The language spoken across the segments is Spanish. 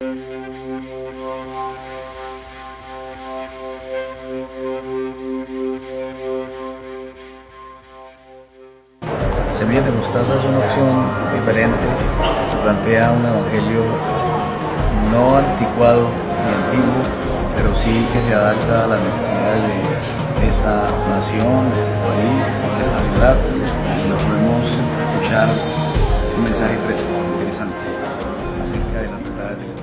Semillas de Mostaza es una opción diferente, se plantea un evangelio no anticuado ni antiguo, pero sí que se adapta a las necesidades de esta nación, de este país, de esta ciudad. Lo podemos escuchar un mensaje fresco, interesante, acerca de las verdades de Dios.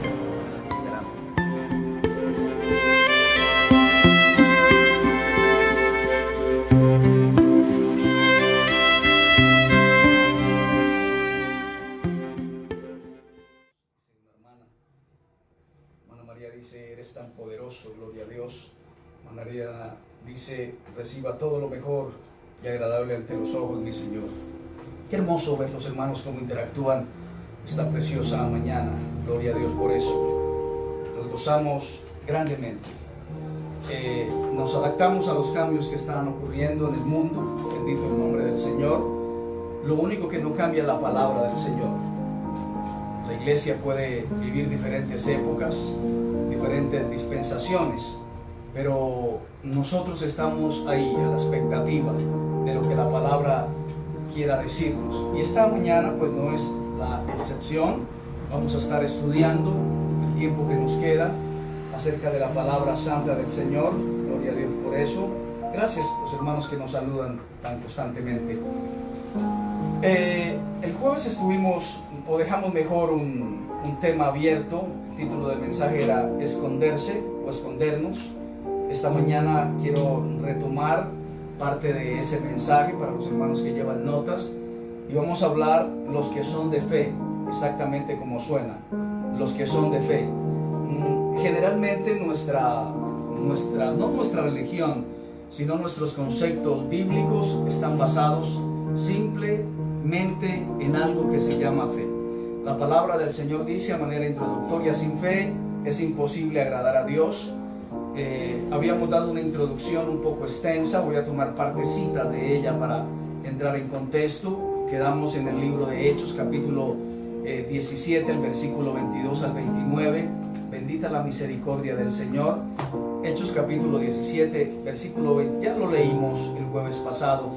María dice, eres tan poderoso, gloria a Dios. María dice, reciba todo lo mejor y agradable ante los ojos, mi Señor. Qué hermoso ver los hermanos cómo interactúan esta preciosa mañana, gloria a Dios por eso. Nos gozamos grandemente. Nos adaptamos a los cambios que están ocurriendo en el mundo, bendito el nombre del Señor. Lo único que no cambia es la palabra del Señor. La iglesia puede vivir diferentes épocas, diferentes dispensaciones, pero nosotros estamos ahí a la expectativa de lo que la palabra quiera decirnos. Y esta mañana pues no es la excepción. Vamos a estar estudiando el tiempo que nos queda acerca de la palabra santa del Señor. Gloria a Dios por eso. Gracias a los hermanos que nos saludan tan constantemente. El jueves estuvimos, o dejamos mejor un tema abierto. El título del mensaje era esconderse o escondernos. Esta mañana quiero retomar parte de ese mensaje para los hermanos que llevan notas, y vamos a hablar los que son de fe, exactamente como suena, los que son de fe. Generalmente no nuestra religión, sino nuestros conceptos bíblicos están basados simplemente en algo que se llama fe. La palabra del Señor dice a manera introductoria, sin fe es imposible agradar a Dios. Habíamos dado una introducción un poco extensa, voy a tomar partecita de ella para entrar en contexto. Quedamos en el libro de Hechos, capítulo 17, el versículo 22 al 29. Bendita la misericordia del Señor. Hechos capítulo 17, versículo 20, ya lo leímos el jueves pasado,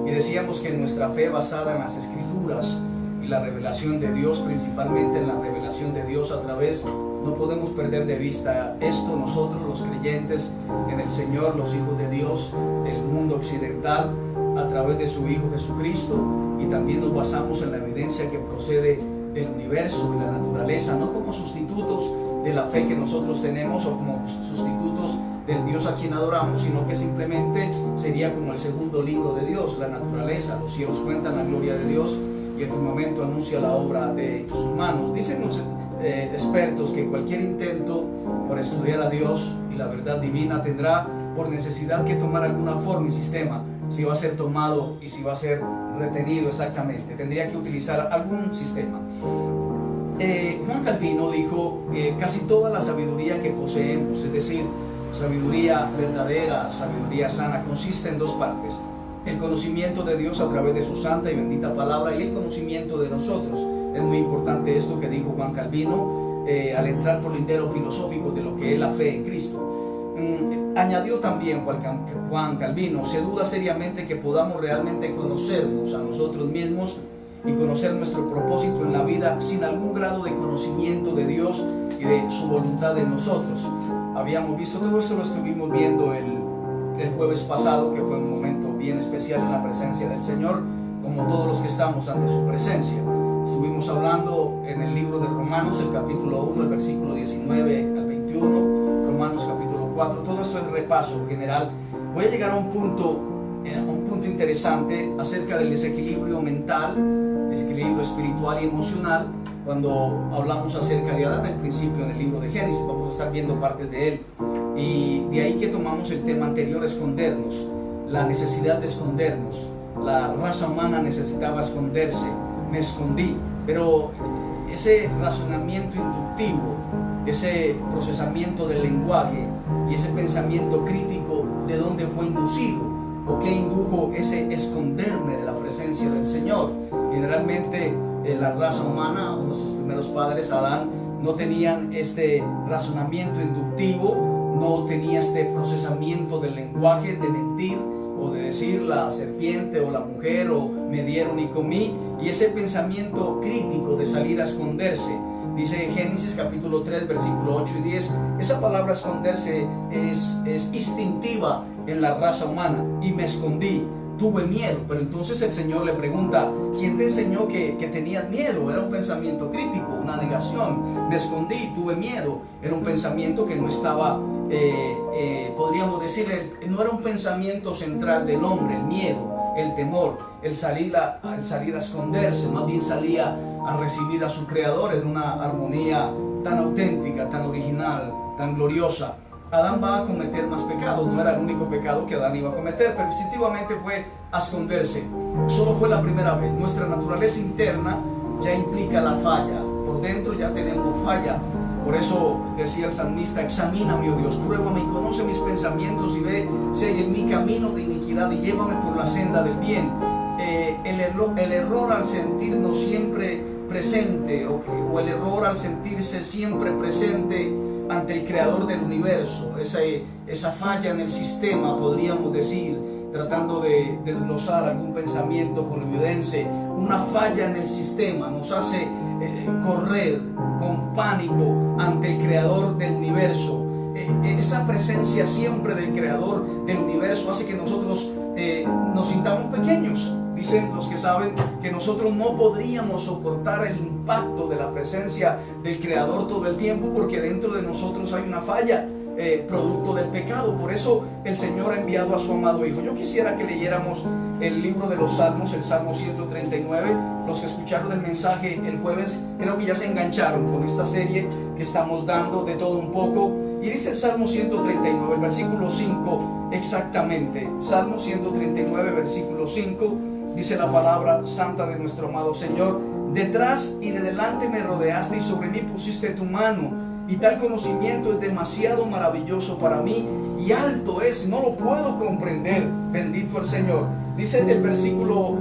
y decíamos que nuestra fe basada en las Escrituras y la revelación de Dios, principalmente en la revelación de Dios a través, no podemos perder de vista esto, nosotros los creyentes en el Señor, los hijos de Dios del mundo occidental, a través de su Hijo Jesucristo, y también nos basamos en la evidencia que procede del universo, de la naturaleza, no como sustitutos de la fe que nosotros tenemos o como sustitutos del Dios a quien adoramos, sino que simplemente sería como el segundo libro de Dios, la naturaleza. Los cielos cuentan la gloria de Dios y el firmamento anuncia la obra de sus manos. Dicen los expertos que cualquier intento por estudiar a Dios y la verdad divina tendrá por necesidad que tomar alguna forma y sistema, si va a ser tomado y si va a ser retenido exactamente. Tendría que utilizar algún sistema. Juan Calvino dijo que casi toda la sabiduría que poseemos, es decir, sabiduría verdadera, sabiduría sana, consiste en dos partes: el conocimiento de Dios a través de su santa y bendita palabra, y el conocimiento de nosotros. Es muy importante esto que dijo Juan Calvino al entrar por el lindero filosófico de lo que es la fe en Cristo. Añadió también Juan Calvino: se duda seriamente que podamos realmente conocernos a nosotros mismos y conocer nuestro propósito en la vida sin algún grado de conocimiento de Dios y de su voluntad en nosotros. Habíamos visto todo eso, lo estuvimos viendo el jueves pasado, que fue un momento bien especial en la presencia del Señor, como todos los que estamos ante su presencia. Estuvimos hablando en el libro de Romanos, el capítulo 1, el versículo 19 al 21, Romanos capítulo 4, todo esto es repaso general. Voy a llegar a un punto interesante acerca del desequilibrio mental, desequilibrio espiritual y emocional, cuando hablamos acerca de Adán al principio en el libro de Génesis. Vamos a estar viendo partes de él, y de ahí que tomamos el tema anterior, escondernos, la necesidad de escondernos. La raza humana necesitaba esconderse, me escondí, pero ese razonamiento inductivo, ese procesamiento del lenguaje y ese pensamiento crítico, ¿de dónde fue inducido? ¿O qué indujo ese esconderme de la presencia del Señor? Generalmente la raza humana, o nuestros primeros padres, Adán, no tenían este razonamiento inductivo, no tenía este procesamiento del lenguaje, de mentir o de decir la serpiente o la mujer o me dieron y comí, y ese pensamiento crítico de salir a esconderse. Dice Génesis capítulo 3 versículo 8 y 10, esa palabra esconderse es instintiva en la raza humana. Y me escondí, tuve miedo. Pero entonces el Señor le pregunta, ¿quién te enseñó que tenías miedo? Era un pensamiento crítico, una negación. Me escondí, tuve miedo. Era un pensamiento que no estaba, podríamos decir, no era un pensamiento central del hombre, el miedo, el temor, el salir a esconderse. Más bien salía a recibir a su Creador en una armonía tan auténtica, tan original, tan gloriosa. Adán va a cometer más pecados, no era el único pecado que Adán iba a cometer, pero instintivamente fue a esconderse. Solo fue la primera vez. Nuestra naturaleza interna ya implica la falla, por dentro ya tenemos falla. Por eso decía el salmista, examíname, oh Dios, pruébame y conoce mis pensamientos y ve si hay en mi camino de iniquidad y llévame por la senda del bien. El error al sentirnos siempre presente o el error al sentirse siempre presente ante el Creador del universo, esa falla en el sistema, podríamos decir, tratando de desglosar algún pensamiento hollywoodense, una falla en el sistema nos hace correr con pánico ante el Creador del universo. Esa presencia siempre del Creador del universo hace que nosotros nos sintamos pequeños. Dicen los que saben que nosotros no podríamos soportar el impacto de la presencia del Creador todo el tiempo, porque dentro de nosotros hay una falla, producto del pecado. Por eso el Señor ha enviado a su amado Hijo. Yo quisiera que leyéramos el libro de los Salmos, el Salmo 139. Los que escucharon el mensaje el jueves creo que ya se engancharon con esta serie que estamos dando de todo un poco. Y dice el Salmo 139, el versículo 5 exactamente. Salmo 139, versículo 5. Dice la palabra santa de nuestro amado Señor: detrás y de delante me rodeaste y sobre mí pusiste tu mano, y tal conocimiento es demasiado maravilloso para mí y alto es, no lo puedo comprender. Bendito el Señor. Dice el versículo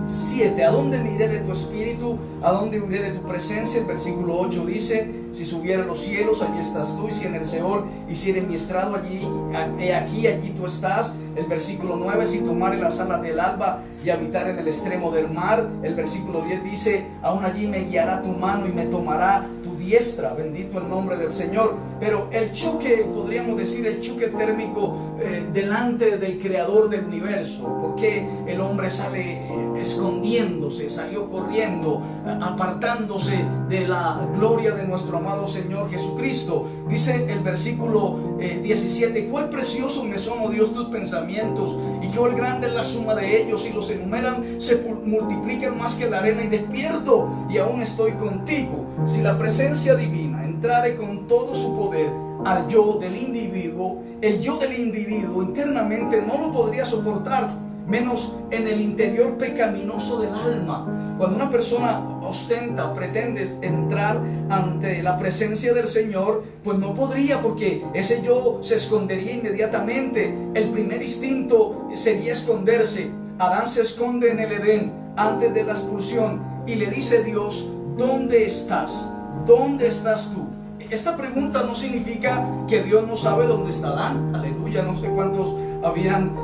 7, ¿a dónde me iré de tu espíritu? ¿A dónde huiré de tu presencia? El versículo 8 dice, si subiera a los cielos, allí estás tú, y si en el Seol hiciere mi estrado, allí tú estás. El versículo 9, si tomare las alas del alba y habitar en el extremo del mar. El versículo 10 dice, aún allí me guiará tu mano y me tomará tu diestra. Bendito el nombre del Señor. Pero el choque, podríamos decir, el choque térmico delante del Creador del universo. Porque el hombre sale escondiéndose, salió corriendo, apartándose de la gloria de nuestro amado Señor Jesucristo. Dice el versículo 17, cuál precioso me son, oh Dios, tus pensamientos, y cuál grande es la suma de ellos. Si los enumeran, se multiplican más que la arena, y despierto y aún estoy contigo. Si la presencia divina entrare con todo su poder al yo del individuo, el yo del individuo internamente no lo podría soportar, menos en el interior pecaminoso del alma. Cuando una persona ostenta, pretende entrar ante la presencia del Señor, pues no podría, porque ese yo se escondería inmediatamente. El primer instinto sería esconderse. Adán se esconde en el Edén antes de la expulsión y le dice Dios, ¿dónde estás? ¿Dónde estás tú? Esta pregunta no significa que Dios no sabe dónde está Adán. Aleluya, no sé cuántos habían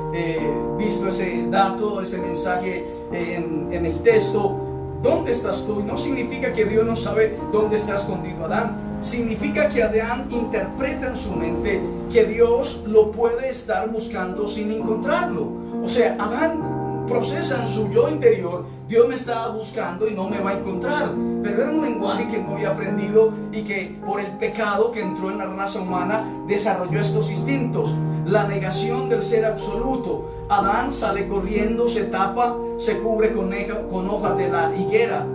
visto ese dato, ese mensaje en el texto. ¿Dónde estás tú? No significa que Dios no sabe dónde está escondido Adán. Significa que Adán interpreta en su mente que Dios lo puede estar buscando sin encontrarlo. O sea, Adán procesa en su yo interior, Dios me está buscando y no me va a encontrar. Pero era un lenguaje que no había aprendido y que por el pecado que entró en la raza humana desarrolló estos instintos. La negación del ser absoluto. Adán sale corriendo, se tapa, se cubre con hojas de la higuera.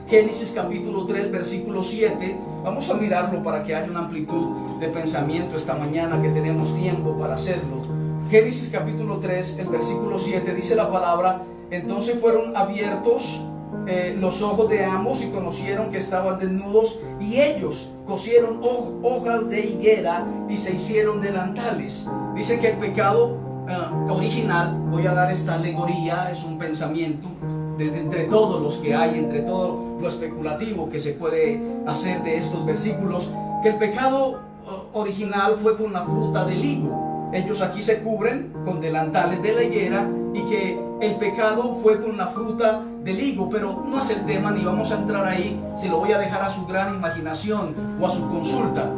Génesis capítulo 3 versículo 7. Vamos a mirarlo para que haya una amplitud de pensamiento esta mañana, que tenemos tiempo para hacerlo. Génesis capítulo 3, el versículo 7, dice la palabra: entonces fueron abiertos los ojos de ambos y conocieron que estaban desnudos, y ellos cosieron hojas de higuera y se hicieron delantales. Dice que el pecado original, voy a dar esta alegoría, es un pensamiento entre todos los que hay, entre todo lo especulativo que se puede hacer de estos versículos, que el pecado original fue con la fruta del higo. Ellos aquí se cubren con delantales de la higuera y que el pecado fue con la fruta del higo, pero no es el tema ni vamos a entrar ahí, se lo voy a dejar a su gran imaginación o a su consulta.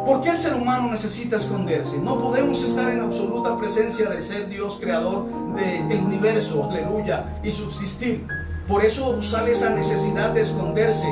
¿Por qué el ser humano necesita esconderse? No podemos estar en absoluta presencia del ser Dios creador del universo, aleluya, y subsistir. Por eso sale esa necesidad de esconderse.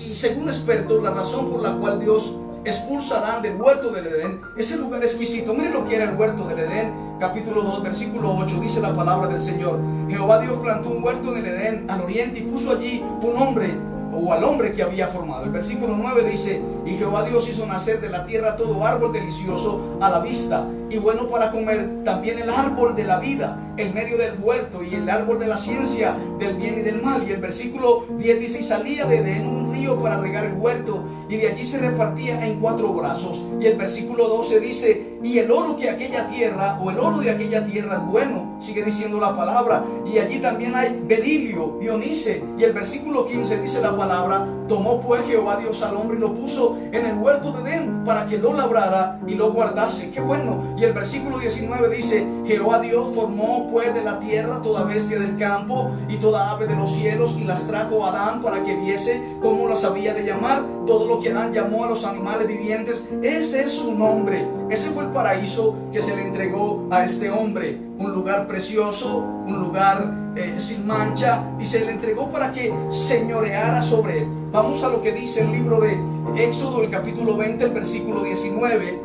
Y según expertos, la razón por la cual Dios expulsa a Adán del huerto del Edén, ese lugar exquisito. Miren lo que era el huerto del Edén, capítulo 2, versículo 8, dice la palabra del Señor. Jehová Dios plantó un huerto en el Edén al oriente y puso allí un hombre, o al hombre que había formado. El versículo 9 dice: y Jehová Dios hizo nacer de la tierra todo árbol delicioso a la vista y bueno para comer, también el árbol de la vida en medio del huerto y el árbol de la ciencia del bien y del mal. Y el versículo 10 dice: y salía de Edén un río para regar el huerto y de allí se repartía en 4 brazos. Y el versículo 12 dice: y el oro que aquella tierra, o el oro de aquella tierra es bueno, sigue diciendo la palabra, y allí también hay berilio y onice. Y el versículo 15 dice la palabra: tomó pues Jehová Dios al hombre y lo puso en el huerto de Edén para que lo labrara y lo guardase. Qué bueno. Y el versículo 19 dice: Jehová Dios formó pues de la tierra toda bestia del campo y toda ave de los cielos y las trajo a Adán para que viese cómo las había de llamar. Todo lo que Adán llamó a los animales vivientes, ese es su nombre. Ese fue el paraíso que se le entregó a este hombre, un lugar precioso, un lugar sin mancha, y se le entregó para que señoreara sobre él. Vamos a lo que dice el libro de Éxodo, el capítulo 20, el versículo 19.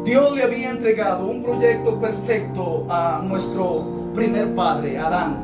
Dios le había entregado un proyecto perfecto a nuestro primer padre, Adán.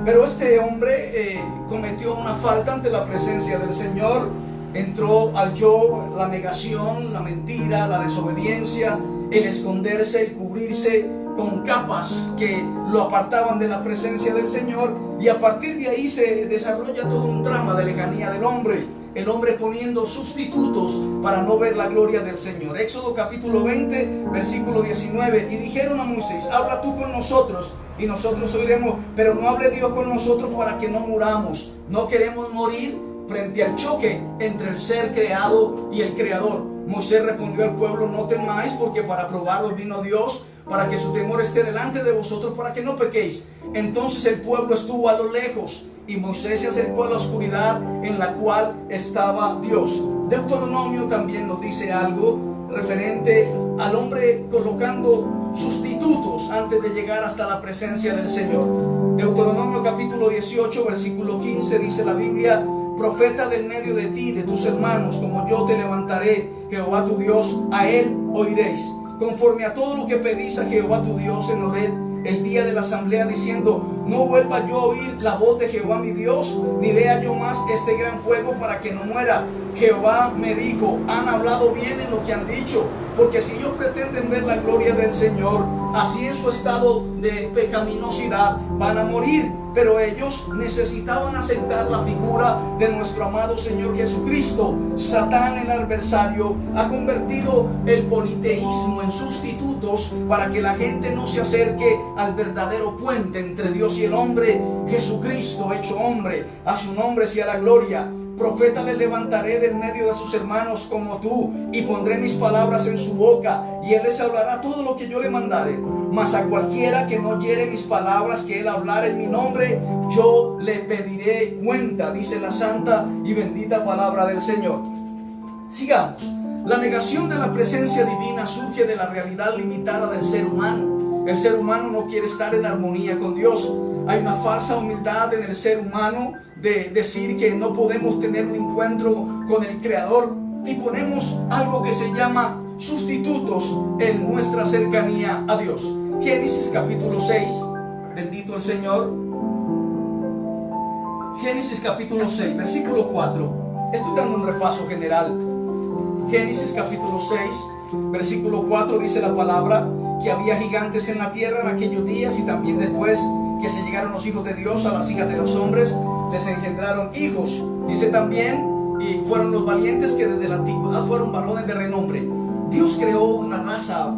Pero este hombre cometió una falta ante la presencia del Señor. Entró al yo, la negación, la mentira, la desobediencia, el esconderse, el cubrirse con capas que lo apartaban de la presencia del Señor. Y a partir de ahí se desarrolla todo un trama de lejanía del hombre. El hombre poniendo sustitutos para no ver la gloria del Señor. Éxodo capítulo 20, versículo 19. Y dijeron a Moisés: habla tú con nosotros y nosotros oiremos, pero no hable Dios con nosotros para que no muramos. No queremos morir frente al choque entre el ser creado y el creador. Moisés respondió al pueblo: no temáis, porque para probarlos vino Dios, para que su temor esté delante de vosotros, para que no pequéis. Entonces el pueblo estuvo a lo lejos y Moisés se acercó a la oscuridad en la cual estaba Dios. Deuteronomio también nos dice algo referente al hombre colocando sustitutos antes de llegar hasta la presencia del Señor. Deuteronomio capítulo 18, versículo 15 dice la Biblia: profeta del medio de ti, de tus hermanos, como yo te levantaré, Jehová tu Dios, a él oiréis, conforme a todo lo que pedís a Jehová tu Dios en Horeb el día de la asamblea, diciendo: no vuelva yo a oír la voz de Jehová mi Dios, ni vea yo más este gran fuego para que no muera. Jehová me dijo: han hablado bien en lo que han dicho, porque si ellos pretenden ver la gloria del Señor, así en su estado de pecaminosidad van a morir. Pero ellos necesitaban aceptar la figura de nuestro amado Señor Jesucristo. Satán, el adversario, ha convertido el politeísmo en sustitutos para que la gente no se acerque al verdadero puente entre Dios y el hombre, Jesucristo hecho hombre. A su nombre sea la gloria. Profeta le levantaré del medio de sus hermanos como tú, y pondré mis palabras en su boca, y él les hablará todo lo que yo le mandare. Mas a cualquiera que no oyere mis palabras que él hablara en mi nombre, yo le pediré cuenta, dice la santa y bendita palabra del Señor. Sigamos. La negación de la presencia divina surge de la realidad limitada del ser humano. El ser humano no quiere estar en armonía con Dios. Hay una falsa humildad en el ser humano de decir que no podemos tener un encuentro con el Creador, y ponemos algo que se llama sustitutos en nuestra cercanía a Dios. Génesis capítulo 6, bendito el Señor. Génesis capítulo 6, versículo 4. Estoy dando un repaso general. Génesis capítulo 6, versículo 4 dice la palabra que había gigantes en la tierra en aquellos días, y también después que se llegaron los hijos de Dios a las hijas de los hombres, les engendraron hijos. Dice también: y fueron los valientes que desde la antigüedad fueron varones de renombre. Dios creó una raza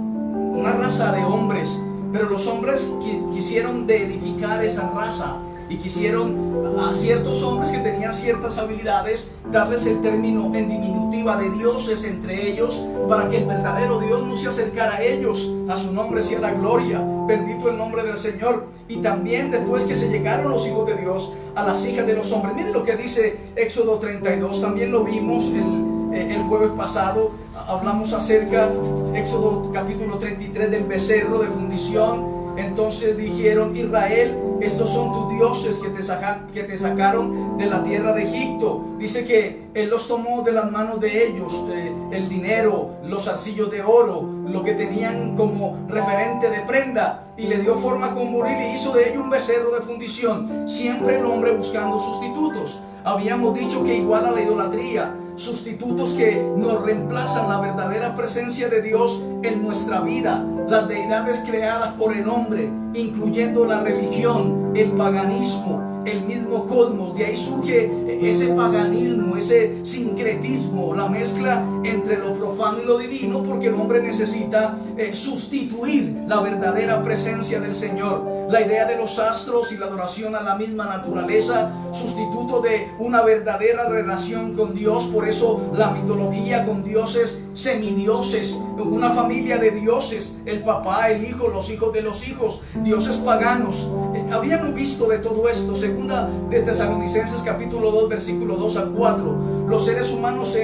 de hombres pero los hombres quisieron de edificar esa raza y quisieron a ciertos hombres que tenían ciertas habilidades darles el término en diminutiva de dioses entre ellos, para que el verdadero Dios no se acercara a ellos. A su nombre sea la gloria, bendito el nombre del Señor. Y también después que se llegaron los hijos de Dios a las hijas de los hombres, miren lo que dice Éxodo 32, también lo vimos el jueves pasado, hablamos acerca, Éxodo capítulo 33, del becerro de fundición. Entonces dijeron: Israel, estos son tus dioses que te sacaron de la tierra de Egipto. Dice que Él los tomó de las manos de ellos, el dinero, los arcillos de oro, lo que tenían como referente de prenda, y le dio forma con buril y hizo de ello un becerro de fundición. Siempre el hombre buscando sustitutos. Habíamos dicho que igual a la idolatría, sustitutos que nos reemplazan la verdadera presencia de Dios en nuestra vida, las deidades creadas por el hombre, incluyendo la religión, el paganismo, el mismo cosmos. De ahí surge ese paganismo, ese sincretismo, la mezcla entre lo profano y lo divino, porque el hombre necesita sustituir la verdadera presencia del Señor. La idea de los astros y la adoración a la misma naturaleza, sustituto de una verdadera relación con Dios. Por eso la mitología con dioses, semidioses, una familia de dioses, el papá, el hijo, los hijos de los hijos, dioses paganos. Habíamos visto de todo esto, segunda de Tesalonicenses capítulo 2, versículo 2 al 4. Los seres humanos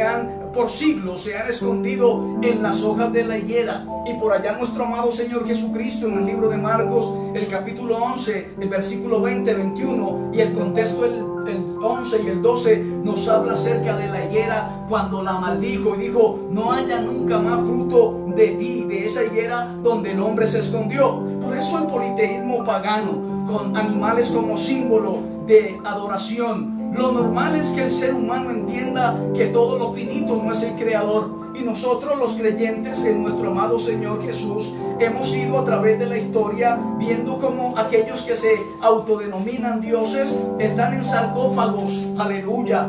por siglos se han escondido en las hojas de la higuera, y por allá nuestro amado Señor Jesucristo, en el libro de Marcos, el capítulo 11, el versículo 20, 21, y el contexto el 11 y el 12 nos habla acerca de la higuera cuando la maldijo y dijo: no haya nunca más fruto de ti, de esa higuera donde el hombre se escondió. Por eso el politeísmo pagano, con animales como símbolo de adoración. Lo normal es que el ser humano entienda que todo lo finito no es el creador. Y nosotros, los creyentes en nuestro amado Señor Jesús, hemos ido a través de la historia viendo cómo aquellos que se autodenominan dioses están en sarcófagos, aleluya,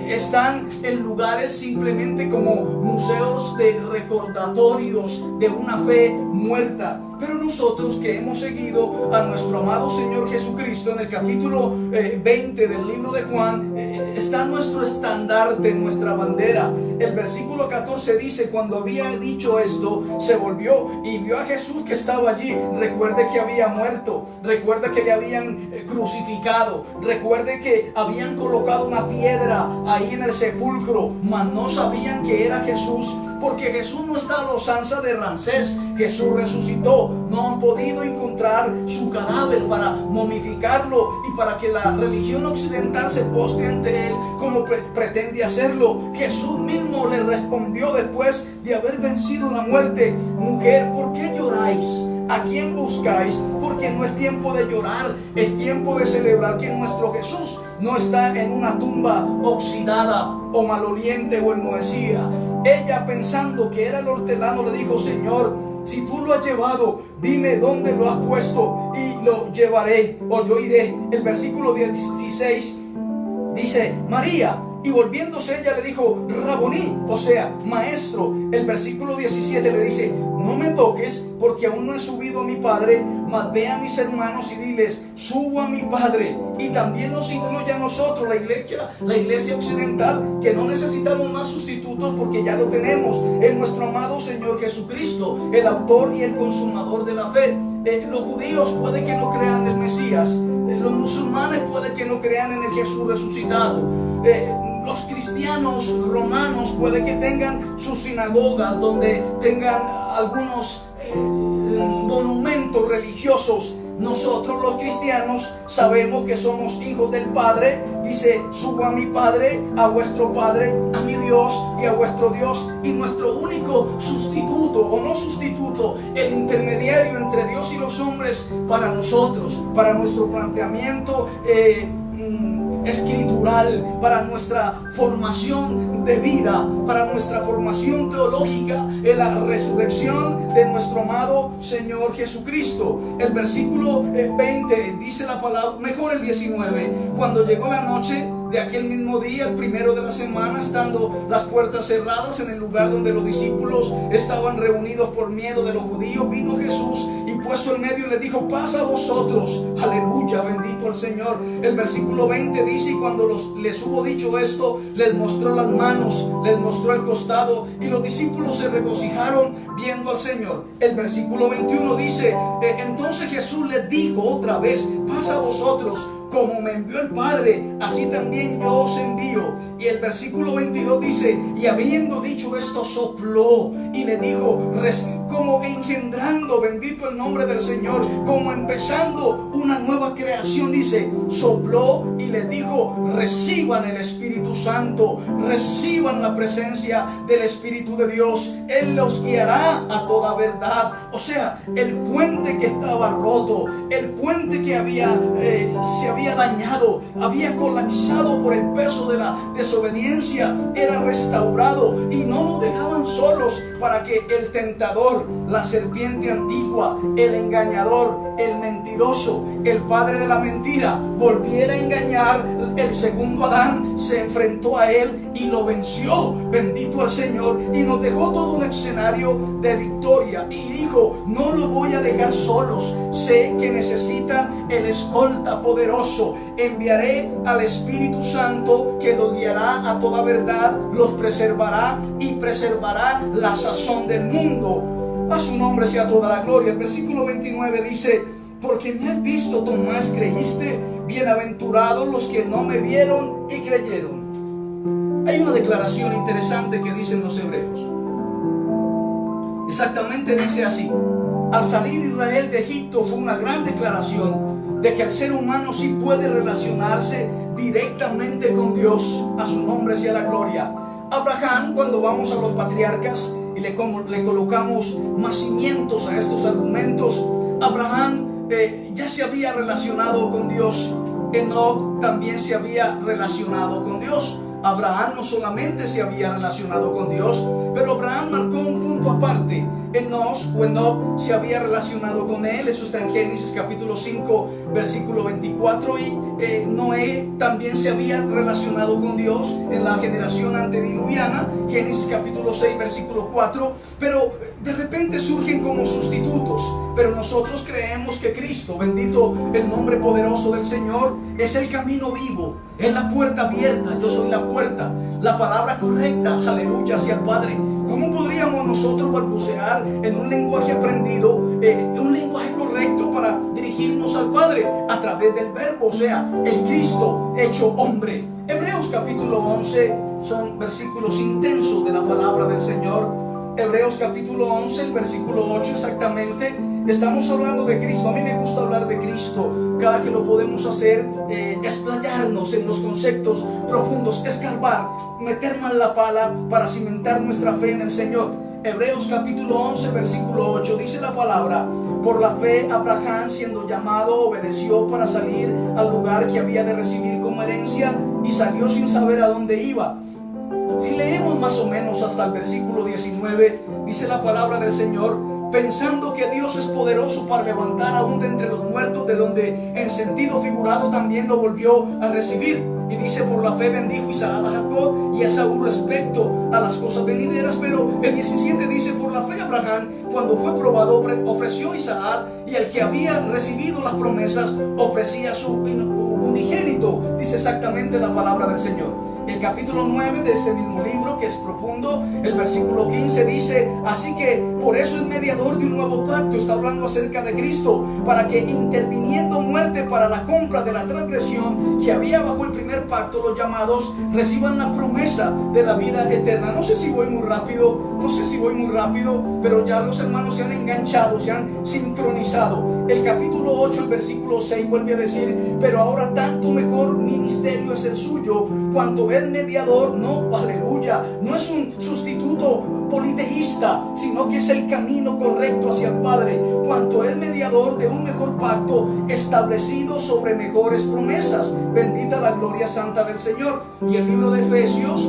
están en lugares simplemente como museos de recordatorios de una fe muerta. Pero nosotros que hemos seguido a nuestro amado Señor Jesucristo, en el capítulo 20 del libro de Juan, está nuestro estandarte, nuestra bandera. El versículo 14 dice: cuando había dicho esto, se volvió y vio a Jesús que estaba allí. Recuerde que había muerto, recuerde que le habían crucificado, recuerde que habían colocado una piedra ahí en el sepulcro, mas no sabían que era Jesús, porque Jesús no está a la usanza de Ramsés. Jesús resucitó. No han podido encontrar su cadáver para momificarlo y para que la religión occidental se postre ante él como pretende hacerlo. Jesús mismo le respondió después de haber vencido la muerte: mujer, ¿por qué lloráis? ¿A quién buscáis? Porque no es tiempo de llorar, es tiempo de celebrar que nuestro Jesús no está en una tumba oxidada o maloliente o enmohecida. Ella, pensando que era el hortelano, le dijo: Señor, si tú lo has llevado, dime dónde lo has puesto y lo llevaré, o yo iré. El versículo 16 dice: María. Y volviéndose ella le dijo: Raboní, o sea, maestro. El versículo 17 le dice: no me toques, porque aún no he subido a mi Padre, mas ve a mis hermanos y diles: subo a mi Padre. Y también nos incluye a nosotros, la iglesia occidental, que no necesitamos más sustitutos porque ya lo tenemos en nuestro amado Señor Jesucristo, el autor y el consumador de la fe. Los judíos puede que no crean en el Mesías, los musulmanes puede que no crean en el Jesús resucitado, los cristianos romanos puede que tengan sus sinagogas donde tengan algunos monumentos religiosos. Nosotros los cristianos sabemos que somos hijos del Padre. Dice: subo a mi Padre, a vuestro Padre, a mi Dios y a vuestro Dios. Y nuestro único sustituto, o no sustituto, el intermediario entre Dios y los hombres para nosotros, para nuestro planteamiento escritural, para nuestra formación de vida, para nuestra formación teológica, en la resurrección de nuestro amado Señor Jesucristo. El versículo 20 dice la palabra, mejor el 19: cuando llegó la noche de aquel mismo día, el primero de la semana, estando las puertas cerradas en el lugar donde los discípulos estaban reunidos por miedo de los judíos, vino Jesús y puesto en medio le dijo: pasa a vosotros. Aleluya, bendito el Señor. El versículo 20 dice: y cuando les hubo dicho esto, les mostró las manos, les mostró el costado, y los discípulos se regocijaron viendo al Señor. El versículo 21 dice: entonces Jesús les dijo otra vez: pasa a vosotros. Como me envió el Padre, así también yo os envío. Y el versículo 22 dice: y habiendo dicho esto, sopló y le dijo, como engendrando, bendito el nombre del Señor, como empezando una nueva creación, dice, sopló y le dijo: reciban el Espíritu Santo, reciban la presencia del Espíritu de Dios. Él los guiará a toda verdad. O sea, el puente que estaba roto, el puente que se había dañado, había colapsado por el peso de la desobediencia, era restaurado, y no nos dejaban solos para que el tentador, la serpiente antigua, el engañador, el mentiroso, el padre de la mentira, volviera a engañar. El segundo Adán se enfrentó a él y lo venció, bendito al Señor, y nos dejó todo un escenario de victoria, y dijo: no los voy a dejar solos, sé que necesitan el escolta poderoso. Enviaré al Espíritu Santo, que los guiará a toda verdad, los preservará y preservará la sazón del mundo. A su nombre sea toda la gloria. El versículo 29 dice: porque me has visto, Tomás, creíste. Bienaventurados los que no me vieron y creyeron. Hay una declaración interesante que dicen los hebreos. Exactamente dice así: al salir Israel de Egipto fue una gran declaración de que el ser humano sí puede relacionarse directamente con Dios. A su nombre sea la gloria. Abraham, cuando vamos a los patriarcas y le colocamos más cimientos a estos argumentos, Abraham ya se había relacionado con Dios. Enoc también se había relacionado con Dios. Abraham no solamente se había relacionado con Dios, pero Abraham marcó un punto aparte. Enoc se había relacionado con él. Eso está en Génesis capítulo 5 versículo 24. Y Noé también se había relacionado con Dios en la generación antediluviana, Génesis capítulo 6 versículo 4. Pero de repente surgen como sustitutos. Pero nosotros creemos que Cristo, bendito el nombre poderoso del Señor, es el camino vivo, es la puerta abierta. Yo soy la puerta, la palabra correcta, aleluya, hacia el Padre. ¿Cómo podríamos nosotros balbucear en un lenguaje aprendido, un lenguaje correcto para dirigirnos al Padre? A través del verbo, o sea, el Cristo hecho hombre. Hebreos capítulo 11 son versículos intensos de la palabra del Señor. Hebreos capítulo 11, el versículo 8 exactamente. Estamos hablando de Cristo. A mí me gusta hablar de Cristo. Cada que lo podemos hacer, explayarnos en los conceptos profundos, escarbar, meter mal la pala para cimentar nuestra fe en el Señor. Hebreos capítulo 11, versículo 8, dice la palabra: por la fe Abraham, siendo llamado, obedeció para salir al lugar que había de recibir como herencia, y salió sin saber a dónde iba. Si leemos más o menos hasta el versículo 19, dice la palabra del Señor: pensando que Dios es poderoso para levantar aún de entre los muertos, de donde en sentido figurado también lo volvió a recibir. Y dice: por la fe bendijo Isaac a Jacob y a Esaú respecto a las cosas venideras. Pero el 17 dice: por la fe Abraham, cuando fue probado, ofreció a Isaac, y el que había recibido las promesas ofrecía a su unigénito. Dice exactamente la palabra del Señor. El capítulo 9 de este mismo libro, que es profundo, el versículo 15 dice: así que por eso es mediador de un nuevo pacto. Está hablando acerca de Cristo, para que interviniendo muerte para la compra de la transgresión que había bajo el primer pacto, los llamados reciban la promesa de la vida eterna. No sé si voy muy rápido, pero ya los hermanos se han enganchado, se han sincronizado. El capítulo 8, el versículo 6 vuelve a decir: pero ahora tanto mejor ministerio es el suyo, cuanto es mediador, no, aleluya, no es un sustituto politeísta, sino que es el camino correcto hacia el Padre, cuanto es mediador de un mejor pacto establecido sobre mejores promesas. Bendita la gloria santa del Señor. Y el libro de Efesios,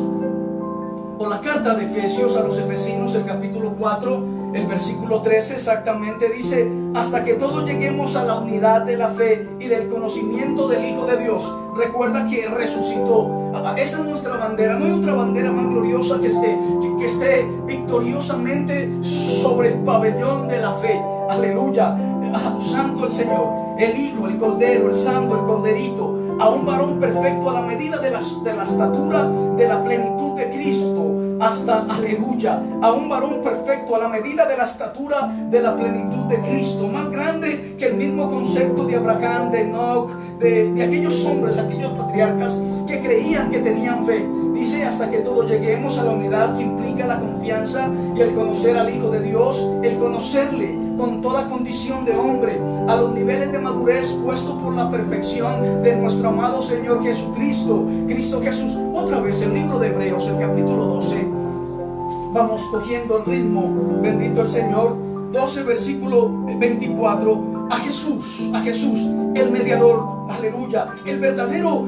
o la carta de Efesios a los Efesinos, el capítulo 4, el versículo 13 exactamente dice: hasta que todos lleguemos a la unidad de la fe y del conocimiento del Hijo de Dios, recuerda que resucitó. Esa es nuestra bandera. No hay otra bandera más gloriosa que esté victoriosamente sobre el pabellón de la fe. Aleluya. Santo el Señor, el Hijo, el Cordero, el Santo, el Corderito, a un varón perfecto a la medida de la estatura de la plenitud de Cristo. Hasta, aleluya, a un varón perfecto a la medida de la estatura de la plenitud de Cristo, más grande que el mismo concepto de Abraham, de Enoch, de aquellos hombres, aquellos patriarcas que creían que tenían fe. Dice, hasta que todos lleguemos a la unidad que implica la confianza y el conocer al Hijo de Dios, el conocerle con toda condición de hombre, a los niveles de madurez puestos por la perfección de nuestro amado Señor Jesucristo, Cristo Jesús. Otra vez el libro de Hebreos, el capítulo 12, vamos cogiendo el ritmo, bendito el Señor. 12 versículo 24, a Jesús, el mediador, aleluya, el verdadero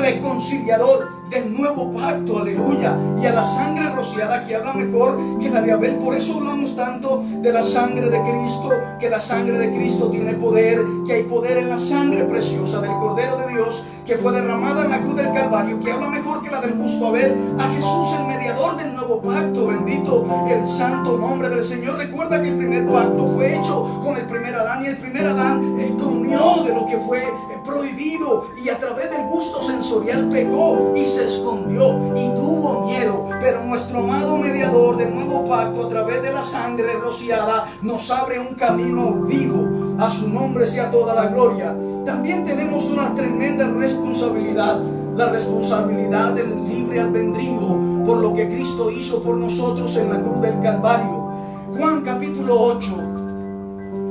reconciliador del nuevo pacto, aleluya, y a la sangre rociada, que habla mejor que la de Abel. Por eso hablamos tanto de la sangre de Cristo, que la sangre de Cristo tiene poder, que hay poder en la sangre preciosa del Cordero de Dios, que fue derramada en la cruz del Calvario, que habla mejor que la del justo Abel. A Jesús, el mediador del nuevo pacto, bendito el santo nombre del Señor. Recuerda que el primer pacto fue hecho con el primer Adán, y el primer Adán comió de lo que fue prohibido, y a través del gusto sensorial pecó y se escondió y tuvo miedo. Pero nuestro amado mediador del nuevo pacto, a través de la sangre rociada, nos abre un camino vivo. A su nombre sea toda la gloria. También tenemos una tremenda responsabilidad, la responsabilidad del libre albedrío por lo que Cristo hizo por nosotros en la cruz del Calvario. Juan capítulo 8,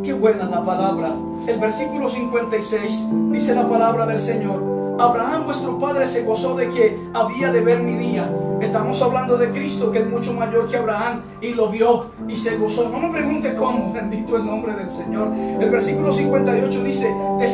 qué buena la palabra. El versículo 56 dice la palabra del Señor: Abraham vuestro padre se gozó de que había de ver mi día. Estamos hablando de Cristo, que es mucho mayor que Abraham, y lo vio y se gozó. No me pregunte cómo, bendito el nombre del Señor. El versículo 58 dice: de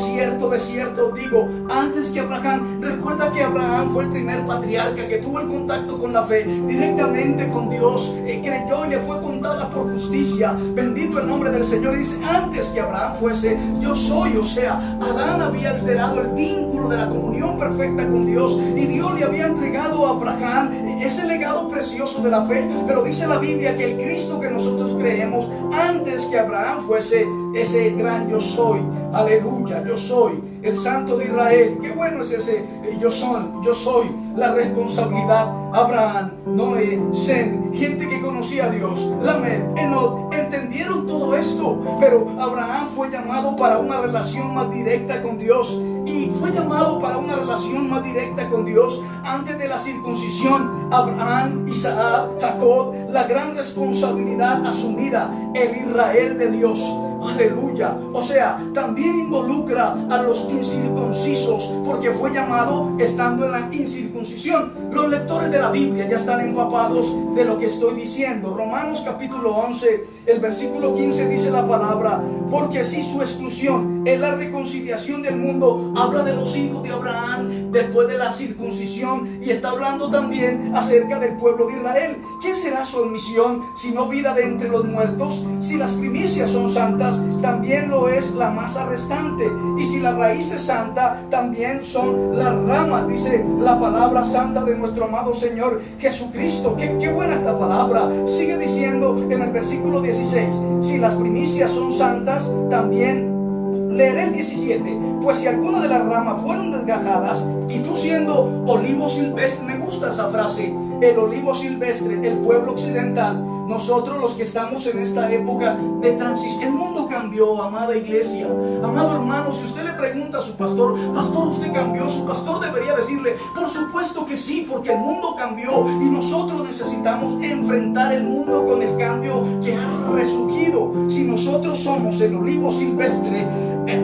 cierto digo, antes que Abraham. Recuerda que Abraham fue el primer patriarca que tuvo el contacto con la fe directamente con Dios, creyó y le fue contada por justicia. Bendito el nombre del Señor. Y dice, antes que Abraham fuese, yo soy. O sea, Adán había alterado el vínculo de la comunión perfecta con Dios, y Dios le había entregado a Abraham ese legado precioso de la fe. Pero dice la Biblia que el Cristo que nosotros creemos, antes que Abraham fuese, ese gran yo soy, aleluya, yo soy el Santo de Israel. Qué bueno es ese yo soy, la responsabilidad. Abraham, Noé, Sem, gente que conocía a Dios, Lamec, Enoch, entendieron todo esto. Pero Abraham fue llamado para una relación más directa con Dios, y fue llamado para una relación más directa con Dios antes de la circuncisión. Abraham, Isaac, Jacob, la gran responsabilidad asumida, el Israel de Dios. Aleluya. O sea, también involucra a los incircuncisos, porque fue llamado estando en la incircuncisión. Los lectores de la Biblia ya están empapados de lo que estoy diciendo. Romanos capítulo 11, el versículo 15 dice la palabra: porque si su exclusión es la reconciliación del mundo, habla de los hijos de Abraham después de la circuncisión, y está hablando también acerca del pueblo de Israel. ¿Qué será su admisión si no vida de entre los muertos? Si las primicias son santas, también lo es la masa restante, y si la raíz es santa, también son las ramas. Dice la palabra santa de nuestro amado Señor Jesucristo. Qué buena esta palabra. Sigue diciendo en el versículo 16: si las primicias son santas, también, leeré el 17, pues si alguna de las ramas fueron desgajadas, y tú siendo olivo silvestre, me gusta esa frase, el olivo silvestre, el pueblo occidental, nosotros los que estamos en esta época de transición. El mundo cambió, amada iglesia, amado hermano. Si usted le pregunta a su pastor: pastor, ¿usted cambió? Su pastor debería decirle: por supuesto que sí, porque el mundo cambió, y nosotros necesitamos enfrentar el mundo con el cambio que ha resurgido. Si nosotros somos el olivo silvestre,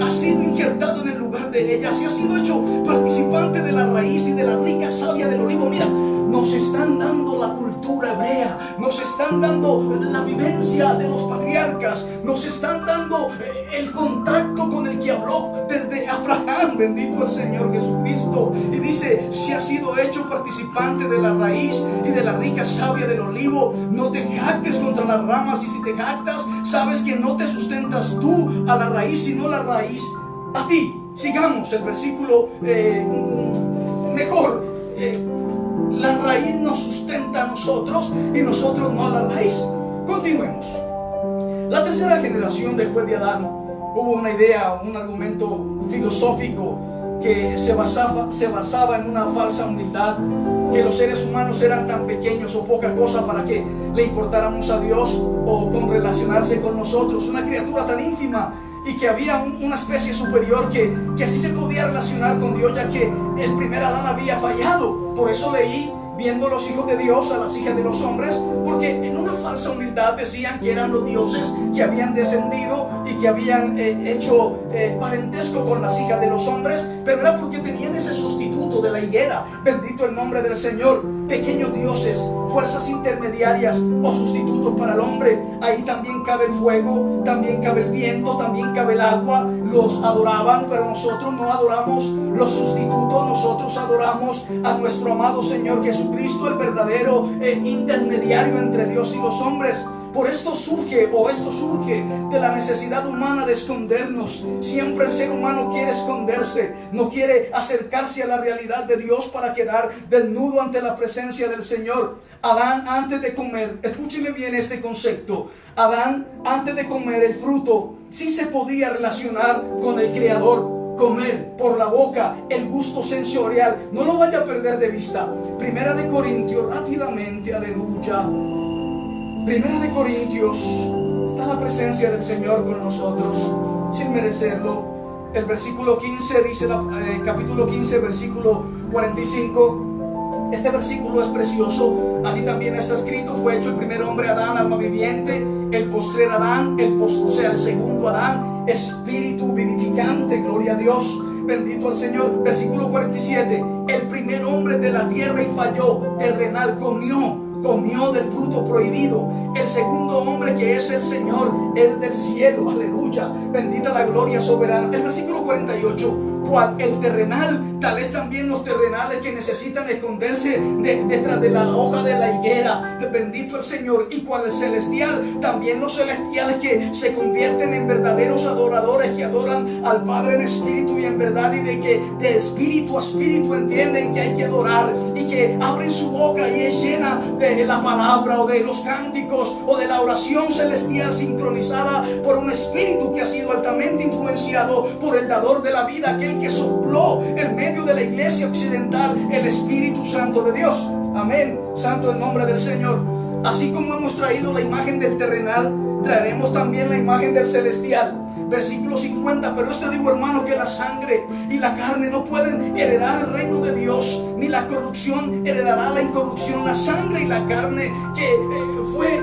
ha sido injertado en el lugar de ella, se ha sido hecho participante de la raíz y de la rica savia del olivo. Mira, nos están dando la cultura hebrea, nos están dando la vivencia de los patriarcas, nos están dando el contacto con el que habló desde Abraham, bendito el Señor Jesucristo. Y dice: si has sido hecho participante de la raíz y de la rica savia del olivo, no te jactes contra las ramas, y si te jactas, sabes que no te sustentas tú a la raíz, sino la raíz a ti. Sigamos el versículo mejor. La raíz nos sustenta a nosotros y nosotros no a la raíz. Continuemos. La tercera generación después de Adán, hubo una idea, un argumento filosófico que se basaba en una falsa humildad, que los seres humanos eran tan pequeños o poca cosa para que le importáramos a Dios o con relacionarse con nosotros, una criatura tan ínfima, y que había una especie superior que sí se podía relacionar con Dios, ya que el primer Adán había fallado. Por eso leí, viendo los hijos de Dios a las hijas de los hombres, porque en una falsa humildad decían que eran los dioses que habían descendido y que habían hecho parentesco con las hijas de los hombres, pero era porque tenían ese sustituto de la higuera. Bendito el nombre del Señor. Pequeños dioses, fuerzas intermediarias o sustitutos para el hombre. Ahí también cabe el fuego, también cabe el viento, también cabe el agua. Los adoraban, pero nosotros no adoramos los sustitutos, nosotros adoramos a nuestro amado Señor Jesucristo, el verdadero intermediario entre Dios y los hombres. Por esto surge de la necesidad humana de escondernos. Siempre el ser humano quiere esconderse, no quiere acercarse a la realidad de Dios para quedar desnudo ante la presencia del Señor. Adán, antes de comer, escúcheme bien este concepto, Adán, antes de comer el fruto, sí se podía relacionar con el Creador. Comer por la boca, el gusto sensorial, no lo vaya a perder de vista. Primera de Corintios, rápidamente, aleluya. Primera de Corintios, está la presencia del Señor con nosotros, sin merecerlo. El versículo 15 dice, capítulo 15, versículo 45. Este versículo es precioso. Así también está escrito: fue hecho el primer hombre Adán, alma viviente; el postrer Adán, el segundo Adán, espíritu vivificante. Gloria a Dios, bendito al Señor. Versículo 47: el primer hombre de la tierra y falló, terrenal, comió del fruto prohibido. El segundo hombre, que es el Señor, es del cielo. Aleluya, bendita la gloria soberana. El versículo 48: cual el terrenal, tal es también los terrenales que necesitan esconderse detrás de la hoja de la higuera. Bendito el Señor. Y cual el celestial, también los celestiales que se convierten en verdaderos adoradores, que adoran al Padre en espíritu y en verdad, y de que de espíritu a espíritu entienden que hay que adorar, y que abren su boca y es llena de la palabra o de los cánticos o de la oración celestial, sincronizada por un espíritu que ha sido altamente influenciado por el dador de la vida, aquel que sopló en medio de la iglesia occidental, el Espíritu Santo de Dios. Amén, santo el nombre del Señor. Así como hemos traído la imagen del terrenal, traeremos también la imagen del celestial. Versículo 50: pero esto digo, hermano, que la sangre y la carne no pueden heredar el reino de Dios, ni la corrupción heredará la incorrupción. La sangre y la carne que fue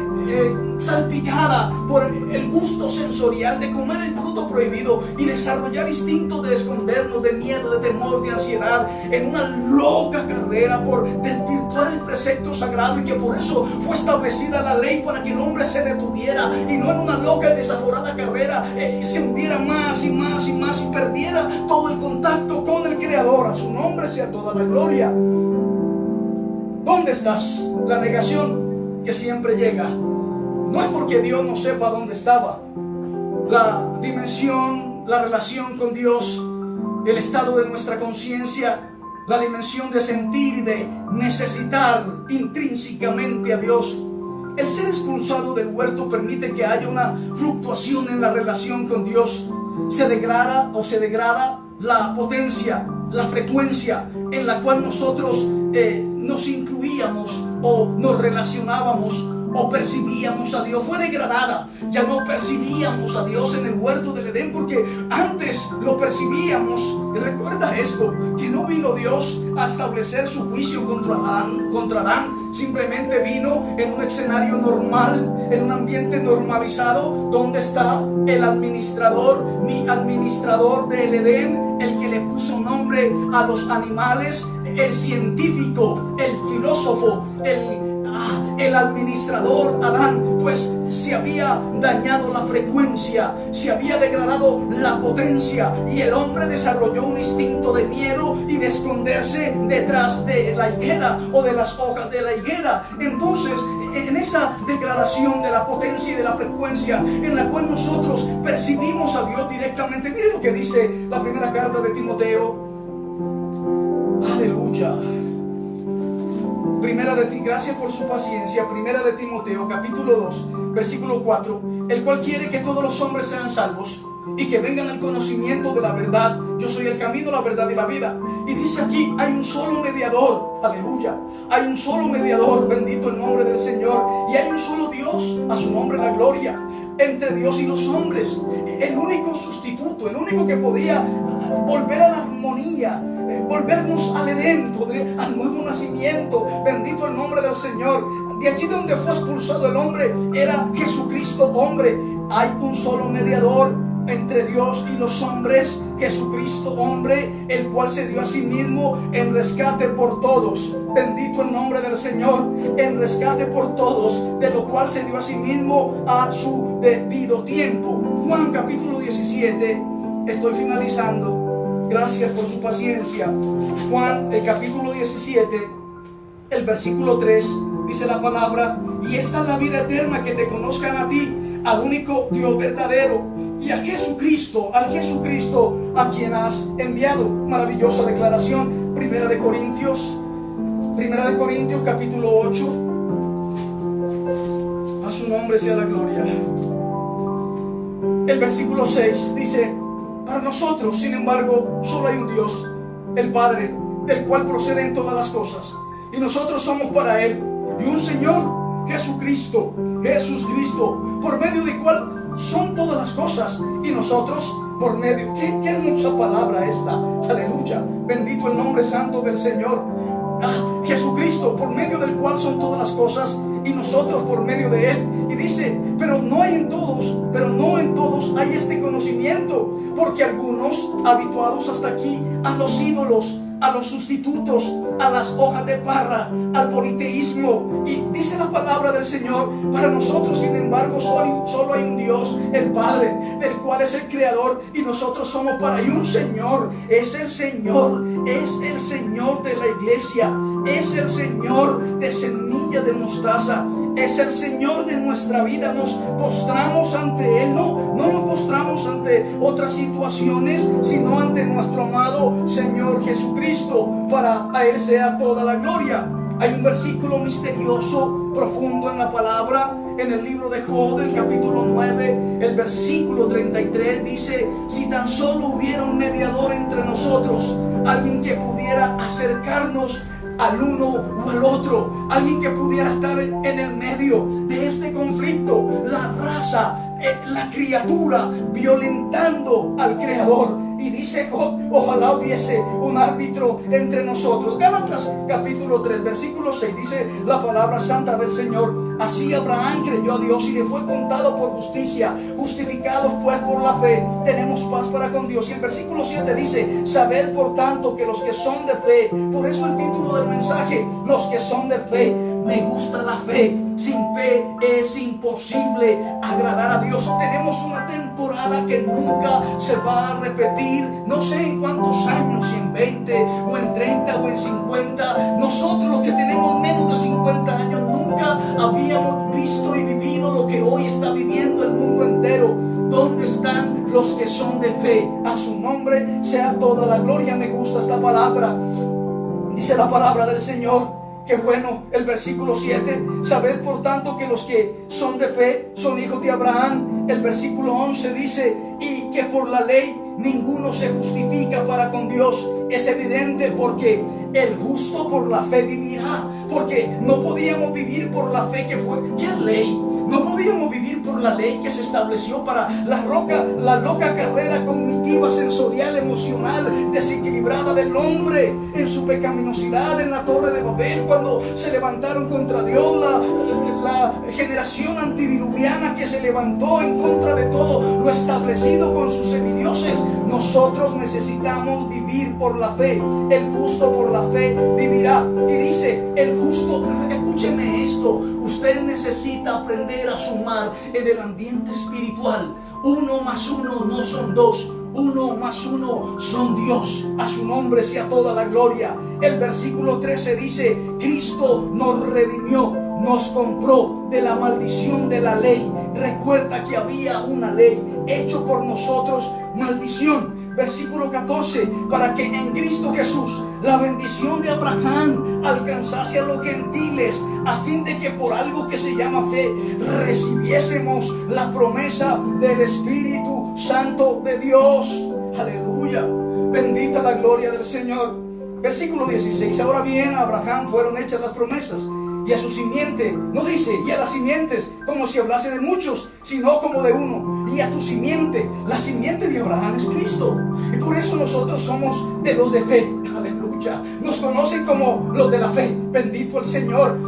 salpicada por el gusto sensorial de comer el fruto prohibido y desarrollar instintos de escondernos, de miedo, de temor, de ansiedad, en una loca carrera por desvirtuar el precepto sagrado, y que por eso fue establecida la ley, para que el hombre se detuviera y no en una loca y desaforada carrera se hundiera más y más y más y perdiera todo el contacto con el Creador. A su nombre sea toda la gloria. ¿Dónde estás? La negación que siempre llega. No es porque Dios no sepa dónde estaba. La dimensión, la relación con Dios, el estado de nuestra conciencia, la dimensión de sentir y de necesitar intrínsecamente a Dios. El ser expulsado del huerto permite que haya una fluctuación en la relación con Dios. Se degrada la potencia, la frecuencia en la cual nosotros nos incluíamos o nos relacionábamos o percibíamos a Dios. Fue degradada. Ya no percibíamos a Dios en el huerto del Edén, porque antes lo percibíamos. Y recuerda esto, que no vino Dios a establecer su juicio contra Adán. Simplemente vino en un escenario normal, en un ambiente normalizado. ¿Dónde está el administrador, mi administrador del Edén, el que le puso nombre a los animales, el científico, el filósofo, el administrador Adán? Pues se había dañado la frecuencia, se había degradado la potencia, y el hombre desarrolló un instinto de miedo y de esconderse detrás de la higuera o de las hojas de la higuera. Entonces, en esa degradación de la potencia y de la frecuencia en la cual nosotros percibimos a Dios directamente. Miren lo que dice la primera carta de Timoteo. Aleluya. Gracias por su paciencia. Primera de Timoteo, capítulo 2, versículo 4, el cual quiere que todos los hombres sean salvos y que vengan al conocimiento de la verdad. Yo soy el camino, la verdad y la vida. Y dice aquí, hay un solo mediador. Aleluya. Hay un solo mediador, bendito el nombre del Señor. Y hay un solo Dios, a su nombre la gloria, entre Dios y los hombres. El único sustituto, el único que podía volver a la armonía, volvernos al Edén, al nuevo nacimiento. Bendito el nombre del Señor. De allí donde fue expulsado el hombre, era Jesucristo hombre. Hay un solo mediador entre Dios y los hombres, Jesucristo hombre, el cual se dio a sí mismo en rescate por todos. Bendito el nombre del Señor. En rescate por todos, de lo cual se dio a sí mismo a su debido tiempo. Juan capítulo 17, estoy finalizando. Gracias por su paciencia. Juan, el capítulo 17, el versículo 3, dice la palabra: y esta es la vida eterna, que te conozcan a ti, al único Dios verdadero, y a Jesucristo, al Jesucristo a quien has enviado. Maravillosa declaración. Primera de Corintios capítulo 8. A su nombre sea la gloria. El versículo 6 dice: para nosotros, sin embargo, solo hay un Dios, el Padre, del cual proceden todas las cosas, y nosotros somos para Él, y un Señor, Jesucristo, por medio del cual son todas las cosas, y nosotros por medio. Qué hermosa palabra esta. Aleluya. Bendito el nombre santo del Señor. Jesucristo, por medio del cual son todas las cosas, y nosotros por medio de Él. Y dice, pero no en todos hay este conocimiento, porque algunos, habituados hasta aquí a los ídolos, a los sustitutos, a las hojas de parra, al politeísmo. Y dice la palabra del Señor: para nosotros, sin embargo, solo hay un Dios, el Padre, del cual es el Creador, y nosotros somos para. Y un Señor, es el Señor de la iglesia, es el Señor de semilla de mostaza, es el Señor de nuestra vida. Nos postramos ante Él, no nos postramos ante otras situaciones, sino ante nuestro amado Señor Jesucristo. Para a Él sea toda la gloria. Hay un versículo misterioso, profundo en la palabra, en el libro de Job, el capítulo 9, el versículo 33, dice: si tan solo hubiera un mediador entre nosotros, alguien que pudiera acercarnos al uno o al otro, alguien que pudiera estar en el medio de este conflicto, la raza, la criatura violentando al Creador. Y dice Job: ojalá hubiese un árbitro entre nosotros. Gálatas capítulo 3, versículo 6, dice la palabra santa del Señor: así Abraham creyó a Dios y le fue contado por justicia. Justificados pues por la fe, tenemos paz para con Dios. Y el versículo 7 dice: sabed por tanto que los que son de fe, por eso el título del mensaje, los que son de fe. Me gusta la fe. Sin fe es imposible agradar a Dios. Tenemos una temporada que nunca se va a repetir. No sé en cuántos años, si en 20 o en 30 o en 50. Nosotros, los que tenemos menos de 50 años, nunca habíamos visto y vivido lo que hoy está viviendo el mundo entero. ¿Dónde están los que son de fe? A su nombre sea toda la gloria. Me gusta esta palabra. Dice la palabra del Señor. Qué bueno, el versículo 7. Sabed por tanto que los que son de fe son hijos de Abraham. El versículo 11 dice: y que por la ley ninguno se justifica para con Dios. Es evidente, porque el justo por la fe vivirá. Porque no podíamos vivir por la fe que fue. ¿Qué ley? No podíamos vivir por la ley que se estableció para la loca carrera cognitiva, sensorial, emocional, desequilibrada del hombre en su pecaminosidad en la Torre de Babel, cuando se levantaron contra Dios, la generación antidiluviana que se levantó en contra de todo lo establecido con sus semidioses. Nosotros necesitamos vivir por la fe. El justo por la fe vivirá. Y dice, el justo, escúcheme esto, usted necesita aprender a sumar en el ambiente espiritual. 1 más 1 no son 2. 1 más 1 son Dios. A su nombre sea toda la gloria. El versículo 13 dice: Cristo nos redimió nos compró de la maldición de la ley. Recuerda que había una ley hecho por nosotros maldición. Versículo 14, para que en Cristo Jesús la bendición de Abraham alcanzase a los gentiles, a fin de que por algo que se llama fe recibiésemos la promesa del Espíritu Santo de Dios. Aleluya, bendita la gloria del Señor. Versículo 16, ahora bien a Abraham fueron hechas las promesas, y a su simiente, no dice y a las simientes como si hablase de muchos, sino como de uno, y a tu simiente. La simiente de Abraham es Cristo, y por eso nosotros somos de los de fe. Aleluya, nos conocen como los de la fe, bendito el Señor.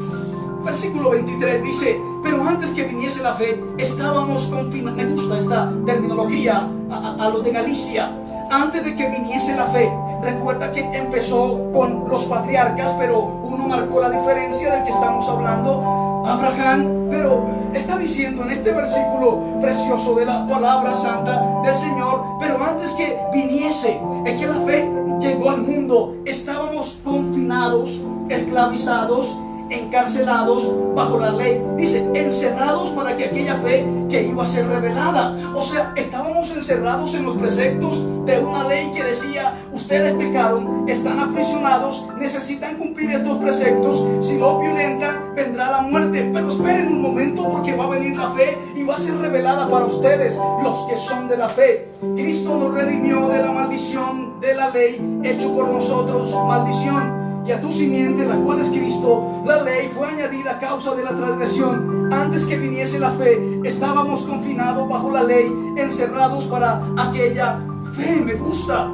Versículo 23 dice, pero antes que viniese la fe estábamos confinados. Me gusta esta terminología a los de Galicia. Antes de que viniese la fe, recuerda que empezó con los patriarcas, pero uno marcó la diferencia del que estamos hablando, Abraham. Pero está diciendo en este versículo precioso de la palabra santa del Señor, pero antes que viniese, es que la fe llegó al mundo. Estábamos confinados, esclavizados, encarcelados bajo la ley, dice, encerrados para que aquella fe que iba a ser revelada. O sea, estábamos encerrados en los preceptos de una ley que decía, ustedes pecaron, están aprisionados, necesitan cumplir estos preceptos, si los violentan vendrá la muerte. Pero esperen un momento, porque va a venir la fe y va a ser revelada para ustedes, los que son de la fe. Cristo nos redimió de la maldición de la ley, hecho por nosotros maldición. Y a tu simiente, la cual es Cristo, la ley fue añadida a causa de la transgresión. Antes que viniese la fe, estábamos confinados bajo la ley, encerrados para aquella fe. Me gusta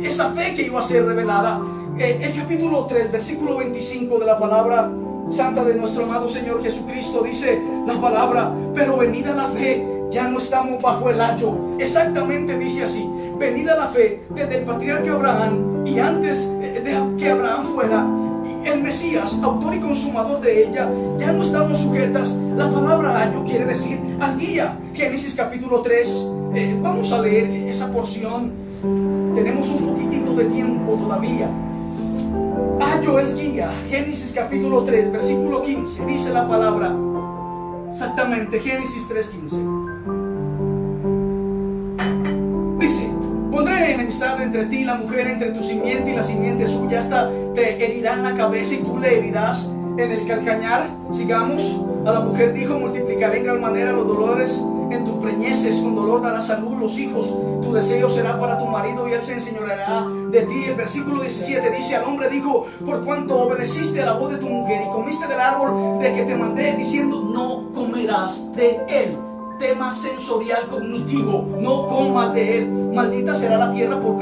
esa fe que iba a ser revelada. El capítulo 3, versículo 25 de la palabra santa de nuestro amado Señor Jesucristo, dice la palabra, pero venida la fe, ya no estamos bajo el ayo. Exactamente dice así, venida la fe desde el patriarca Abraham, y antes de que Abraham fuera el Mesías, autor y consumador de ella, ya no estamos sujetas. La palabra ayo quiere decir al guía. Génesis capítulo 3, vamos a leer esa porción, tenemos un poquitito de tiempo todavía. Ayo es guía. Génesis capítulo 3, versículo 15, dice la palabra, exactamente, Génesis 3:15. Dice, pondré enemistad entre ti y la mujer, entre tu simiente y la simiente suya. Esta te herirá en la cabeza y tú le herirás en el calcañar. Sigamos. A la mujer dijo, multiplicaré en gran manera los dolores en tus preñeces, con dolor darás a luz los hijos. Tu deseo será para tu marido y él se enseñoreará de ti. El versículo 17 dice, al hombre dijo, por cuanto obedeciste a la voz de tu mujer y comiste del árbol de que te mandé, diciendo, no comerás de él. Tema sensorial cognitivo, no comas de él. Maldita será la tierra por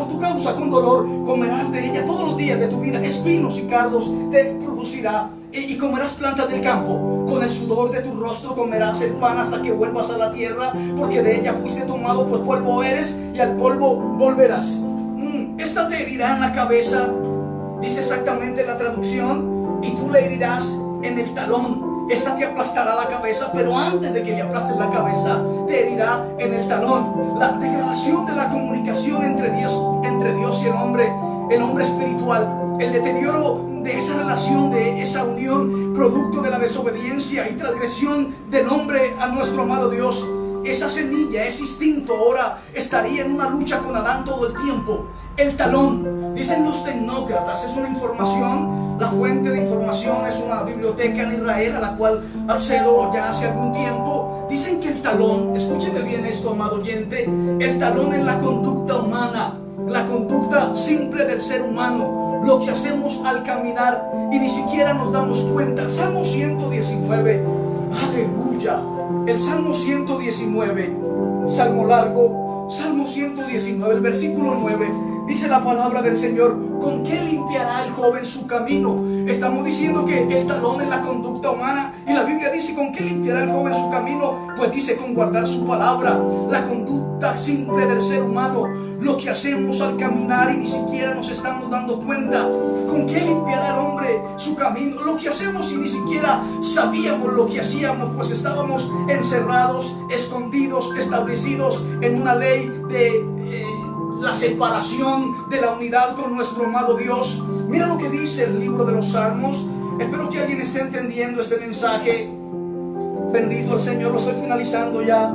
tu causa, con dolor comerás de ella todos los días de tu vida. Espinos y cardos te producirá, y comerás plantas del campo. Con el sudor de tu rostro comerás el pan hasta que vuelvas a la tierra, porque de ella fuiste tomado, pues polvo eres y al polvo volverás. Esta te herirá en la cabeza, dice exactamente la traducción, y tú le herirás en el talón. Esta te aplastará la cabeza, pero antes de que le aplastes la cabeza, te herirá en el talón. La degradación de la comunicación entre Dios y el hombre espiritual, el deterioro de esa relación, de esa unión, producto de la desobediencia y transgresión del hombre a nuestro amado Dios. Esa semilla, ese instinto ahora estaría en una lucha con Adán todo el tiempo. El talón, dicen los tecnócratas, es una información. La fuente de información es una biblioteca en Israel a la cual accedo ya hace algún tiempo. Dicen que el talón, escúcheme bien esto, amado oyente, el talón es la conducta humana, la conducta simple del ser humano, lo que hacemos al caminar y ni siquiera nos damos cuenta. Salmo 119, aleluya, el Salmo 119, salmo largo, Salmo 119, el versículo 9. Dice la palabra del Señor, ¿con qué limpiará el joven su camino? Estamos diciendo que el talón es la conducta humana, y la Biblia dice, ¿con qué limpiará el joven su camino? Pues dice, con guardar su palabra. La conducta simple del ser humano, lo que hacemos al caminar y ni siquiera nos estamos dando cuenta. ¿Con qué limpiará el hombre su camino? Lo que hacemos y ni siquiera sabíamos lo que hacíamos, pues estábamos encerrados, escondidos, establecidos en una ley de la separación de la unidad con nuestro amado Dios. Mira lo que dice el libro de los Salmos, Espero que alguien esté entendiendo este mensaje. Bendito el Señor, lo estoy finalizando ya.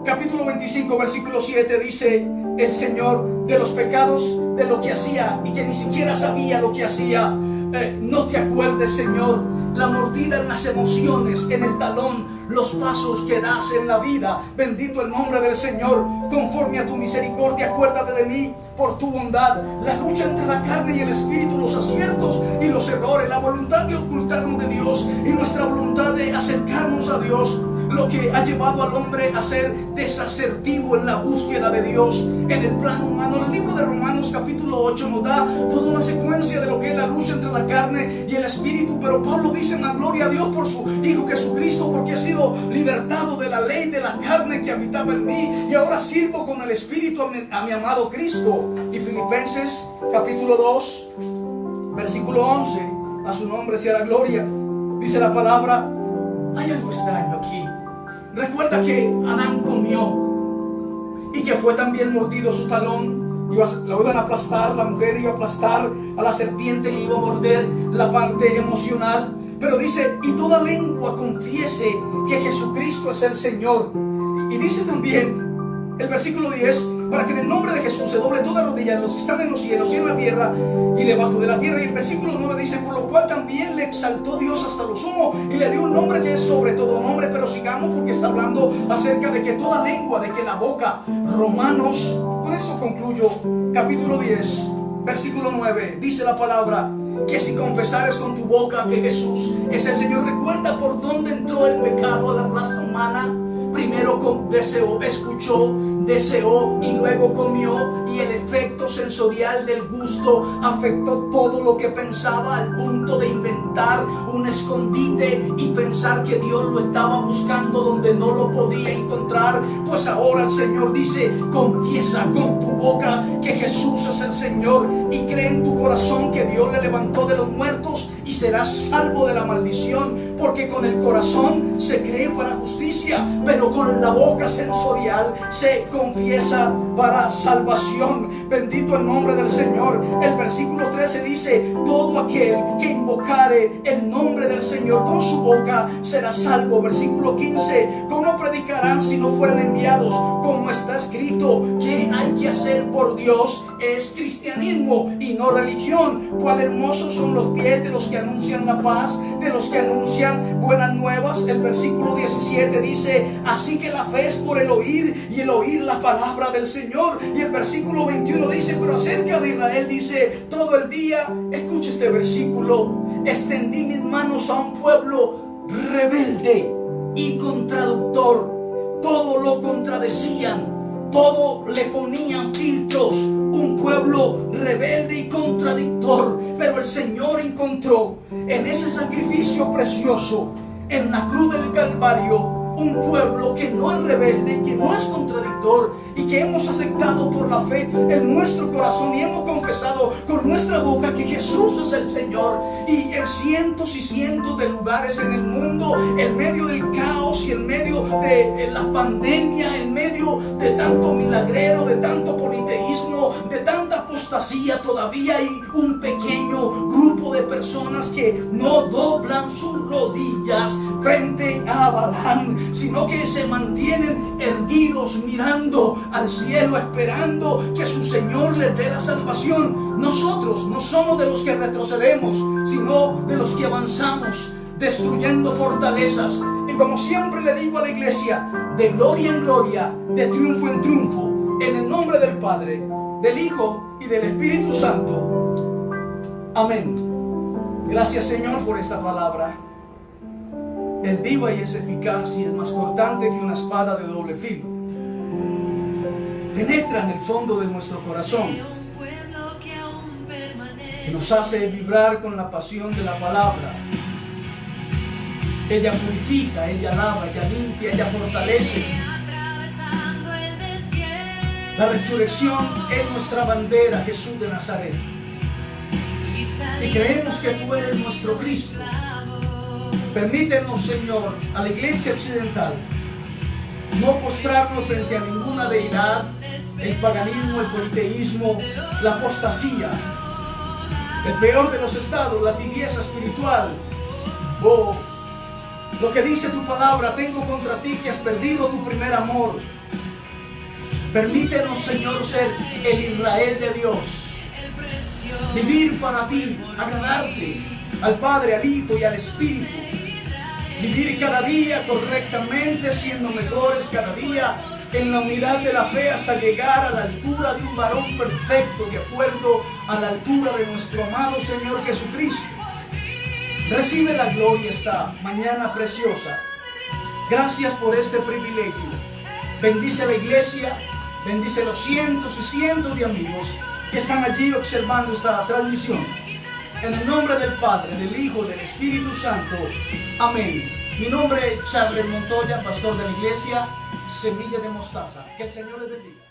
Capítulo 25, versículo 7 dice el Señor de los pecados, de lo que hacía y que ni siquiera sabía lo que hacía. No te acuerdes, Señor, la mordida en las emociones, en el talón, los pasos que das en la vida. Bendito el nombre del Señor. Conforme a tu misericordia, acuérdate de mí por tu bondad. La lucha entre la carne y el espíritu, los aciertos y los errores, la voluntad de ocultarnos de Dios y nuestra voluntad de acercarnos a Dios, lo que ha llevado al hombre a ser desasertivo en la búsqueda de Dios en el plano humano. El libro de Romanos capítulo 8 nos da toda una secuencia de lo que es la lucha entre la carne y el espíritu, pero Pablo dice: más gloria a Dios por su Hijo Jesucristo, porque he sido libertado de la ley de la carne que habitaba en mí y ahora sirvo con el espíritu a mi amado Cristo. Y Filipenses capítulo 2 versículo 11, a su nombre sea la gloria. Dice la palabra: hay algo extraño aquí. Recuerda que Adán comió y que fue también mordido su talón. Lo iban a aplastar, la mujer iba a aplastar a la serpiente, le iba a morder la parte emocional. Pero dice: y toda lengua confiese que Jesucristo es el Señor. Y dice también el versículo 10: para que en el nombre de Jesús se doble toda rodilla de los que están en los cielos y en la tierra y debajo de la tierra. Y el versículo 9 dice: por lo cual también le exaltó Dios hasta lo sumo y le dio un nombre que es sobre todo nombre. Pero sigamos, porque está hablando acerca de que toda lengua, de que la boca. Romanos, con eso concluyo, capítulo 10 versículo 9, dice la palabra que si confesares con tu boca que Jesús es el Señor. Recuerda por dónde entró el pecado a la raza humana. Primero deseó, escuchó, deseó y luego comió, y el efecto sensorial del gusto afectó todo lo que pensaba, al punto de inventar un escondite y pensar que Dios lo estaba buscando donde no lo podía encontrar. Pues ahora el Señor dice: confiesa con tu boca que Jesús es el Señor y cree en tu corazón que Dios le levantó de los muertos y serás salvo de la maldición. Porque con el corazón se cree para justicia, pero con la boca sensorial se confiesa para salvación. Bendito el nombre del Señor. El versículo 13 dice: todo aquel que invocare el nombre del Señor con su boca será salvo. Versículo 15: ¿cómo predicarán si no fueran enviados? Como está escrito, ¿qué hay que hacer por Dios? Es cristianismo y no religión. Cuán hermosos son los pies de los que anuncian la paz, de los que anuncian buenas nuevas. El versículo 17 dice: así que la fe es por el oír y el oír la palabra del Señor. Y el versículo 21 dice: pero acerca de Israel dice: todo el día, escucha este versículo, extendí mis manos a un pueblo rebelde y contradictor. Todo lo contradecían, todo le ponían filtros. Un pueblo rebelde y contradictor. Pero el Señor encontró en ese sacrificio precioso, en la cruz del Calvario, un pueblo que no es rebelde, que no es contradictor, y que hemos aceptado por la fe en nuestro corazón y hemos confesado con nuestra boca que Jesús es el Señor. Y en cientos y cientos de lugares en el mundo, en medio del caos y en medio de la pandemia, en medio de tanto milagrero, de tanto politeísmo, de tanta apostasía, todavía hay un pequeño grupo de personas que no doblan sus rodillas frente a Balaam, sino que se mantienen erguidos mirando al cielo, esperando que su Señor les dé la salvación. Nosotros no somos de los que retrocedemos, sino de los que avanzamos, destruyendo fortalezas. Y como siempre le digo a la iglesia, de gloria en gloria, de triunfo en triunfo, en el nombre del Padre, del Hijo y del Espíritu Santo. Amén. Gracias, Señor, por esta palabra. Es viva y es eficaz y es más cortante que una espada de doble filo. Penetra en el fondo de nuestro corazón. Nos hace vibrar con la pasión de la palabra. Ella purifica, ella lava, ella limpia, ella fortalece. La resurrección es nuestra bandera, Jesús de Nazaret. Y creemos que tú eres nuestro Cristo. Permítenos, Señor, a la iglesia occidental, no postrarnos frente a ninguna deidad, el paganismo, el politeísmo, la apostasía, el peor de los estados, la tibieza espiritual, salvó. Lo que dice tu palabra, tengo contra ti que has perdido tu primer amor. Permítenos, Señor, ser el Israel de Dios. Vivir para ti, agradarte al Padre, al Hijo y al Espíritu. Vivir cada día correctamente, siendo mejores cada día en la unidad de la fe hasta llegar a la altura de un varón perfecto, de acuerdo a la altura de nuestro amado Señor Jesucristo. Recibe la gloria esta mañana preciosa. Gracias por este privilegio. Bendice a la iglesia, bendice a los cientos y cientos de amigos que están allí observando esta transmisión. En el nombre del Padre, del Hijo, del Espíritu Santo. Amén. Mi nombre es Charles Montoya, pastor de la iglesia Semilla de Mostaza. Que el Señor les bendiga.